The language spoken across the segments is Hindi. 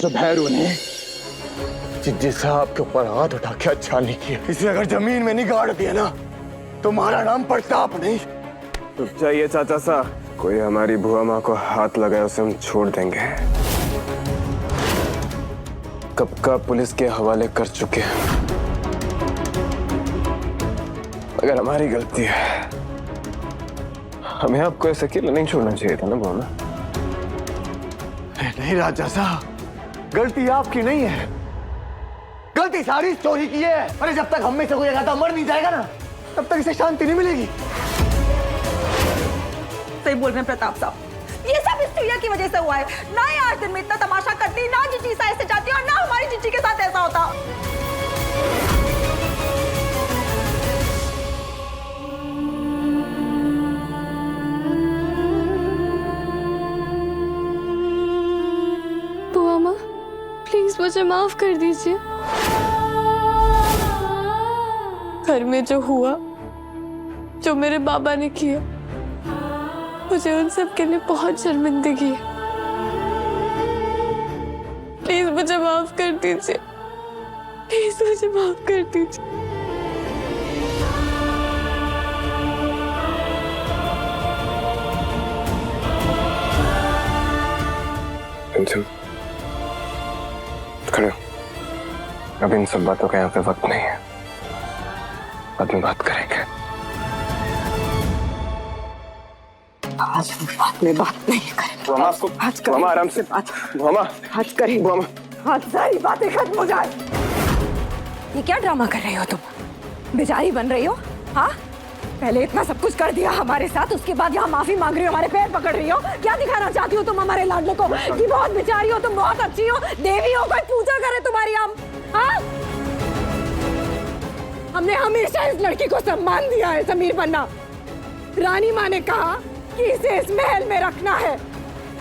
उस भैरू ने जिज्जी साहब के ऊपर हाथ उठा के अच्छा नहीं किया। इसे अगर जमीन में नहीं गाड़ दिया ना, तुम्हारा नाम प्रताप नहीं। रुक जाइए चाचा साहब, कोई हमारी बुआ माँ को हाथ लगाए उसे हम छोड़ देंगे। कब का पुलिस के हवाले कर चुके हैं। अगर हमारी गलती है, हमें आपको ऐसे अकेले नहीं छोड़ना चाहिए था ना बुआ माँ। नहीं राजा साहब, गलती आपकी नहीं है, गलती सारी चोरी की है। अरे जब तक हम में से कोई लगातार मर नहीं जाएगा ना, तब तक इसे शांति नहीं मिलेगी। सही बोल रहे हैं प्रताप साहब, ये सब इस चिड़िया की वजह से हुआ है। ना ये 8 दिन में इतना तमाशा करती, ना जिज्जी साइड से जाती और ना हमारी जिज्जी के साथ ऐसा होता। बुआ माँ, प्लीज मुझे माफ कर दीजिए। घर में जो हुआ, जो मेरे बाबा ने किया, मुझे उन सब के लिए बहुत शर्मिंदगी है। प्लीज मुझे माफ कर दीजिए, प्लीज मुझे माफ कर दीजिए। खड़े हो। अब इन सब बातों का यहाँ पे वक्त नहीं है, बाद में बात करेंगे। आज बात में बात नहीं करें। मामा आपको, मामा आराम से, मामा आज करें, मामा आज सारी बातें खत्म हो जाए। ये क्या ड्रामा कर रही हो तुम? बेचारी बन रही हो? हाँ, पहले इतना सब कुछ कर दिया हमारे साथ, उसके बाद यहाँ माफी मांग रही हो, हमारे पैर पकड़ रही हो। क्या दिखाना चाहती हो तुम हमारे लाडले को कि बहुत बेचारी हो तुम, बहुत अच्छी हो, देवी हो, कोई पूजा करे तुम्हारी हम? हाँ, हमने हमेशा इस लड़की को सम्मान दिया है समीर बन्ना। रानी माँ ने कहा कि इसे इस महल में रखना है,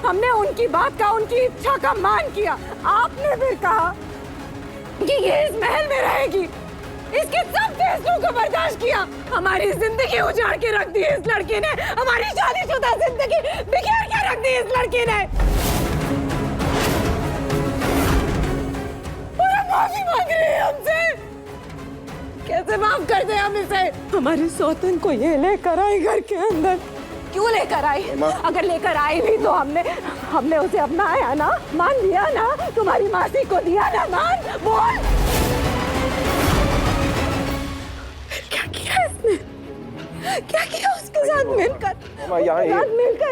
हमने उनकी बात का, उनकी इच्छा का मान किया। आपने भी कहा कि ये इस महल में रहेगी, इसके सब फैसलों को बर्दाश्त किया। हमारी जिंदगी उजाड़ के रख दी इस लड़की ने, हमारी शादीशुदा जिंदगी बिखेर के रख दी इस लड़की ने। और अब माफी मांग रही है हमसे। कैसे माफ कर दे हम इसे? हमारे सौतन को ये लेकर आई घर के अंदर, क्यों लेकर आई? अगर लेकर आई भी तो हमने उसे अपनाया ना, मान लिया ना, तुम्हारी मासी को दिया ना मान। बोल, क्या किया इसने? क्या किया उसके साथ मिलकर?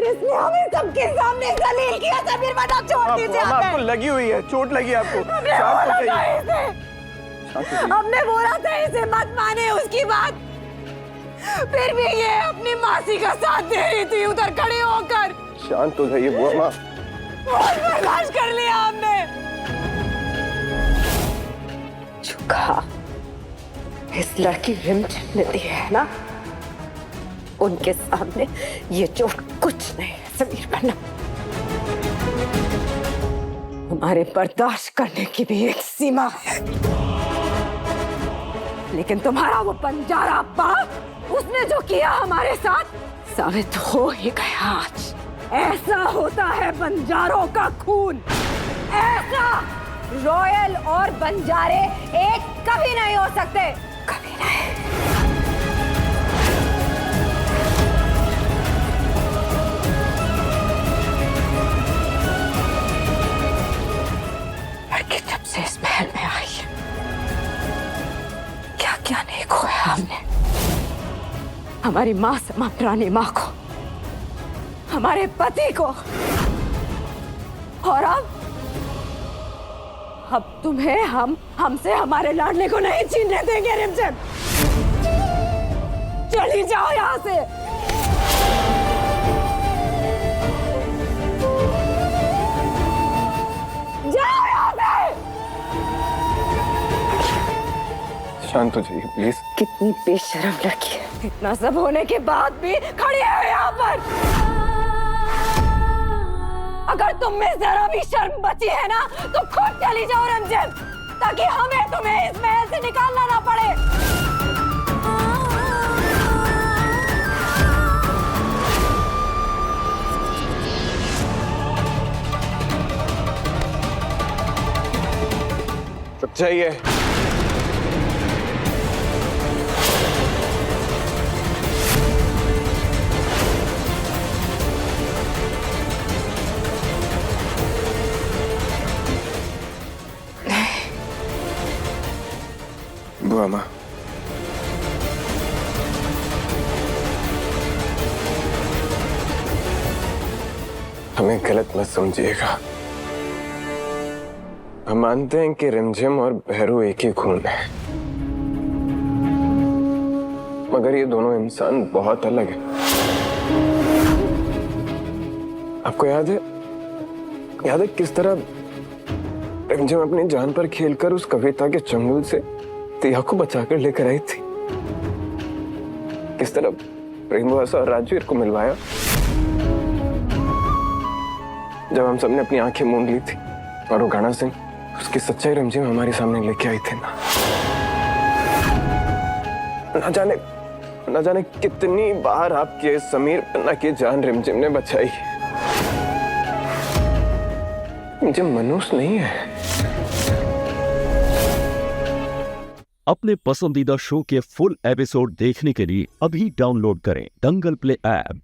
इसने हमें सबके सामने जलील किया। समीर बन्ना, छोड़ दीजिए। आपको लगी हुई है, चोट लगी आपको। हमने बोला था इसे मत माने उसकी बात, फिर भी ये अपनी मासी का साथ दे रही थी उधर खड़े होकर। शांत हो जाइए बुआ माँ। बहुत बर्दाश्त कर लिया हमने। चुका इस लड़की रिमझिम ने दी है ना, उनके सामने ये चोट कुछ नहीं है समीर बन्ना। हमारे बर्दाश्त करने की भी एक सीमा है, लेकिन तुम्हारा वो बंजारा बाप, उसने जो किया हमारे साथ, साबित हो ही गया आज। ऐसा होता है बंजारों का खून, ऐसा। रॉयल और बंजारे एक कभी नहीं हो सकते, कभी नहीं। लड़की जब से इस महल में आई है, क्या क्या नहीं खोया हमने। हमारी माँ समा पुरानी माँ को, हमारे पति को, और अब तुम्हें हमसे हमारे लाडले को नहीं छीनने देंगे रिमझिम। चली जाओ यहाँ से। जाओ यहाँ से। शांत हो जाइए प्लीज। कितनी बेशर्म लड़की है, इतना सब होने के बाद भी खड़ी है यहाँ पर। अगर तुम में जरा भी शर्म बची है ना, तो खुद चली जाओ रिमझिम, ताकि हमें तुम्हें इस महल से निकालना ना पड़े। चाहिए। बुआ माँ, हमें गलत मत समझिएगा। हम मानते हैं कि रिमझिम और भैरू एक ही खून है, मगर ये दोनों इंसान बहुत अलग हैं। आपको याद है किस तरह रिमझिम अपनी जान पर खेलकर उस कविता के चंगुल से तिया को बचाकर लेकर आई थी? किस तरह प्रेमवासा और राजवीर को मिलवाया जब हम सबने अपनी आंखें मूंद ली थी, और वो गाना सिंह उसकी सच्चाई रिमझिम हमारे सामने लेके आई थी ना। न जाने कितनी बार आपके समीर पन्ना की जान रिमझिम ने बचाई। रिमझिम मनुष्य नहीं है। अपने पसंदीदा शो के फुल एपिसोड देखने के लिए अभी डाउनलोड करें दंगल प्ले ऐप।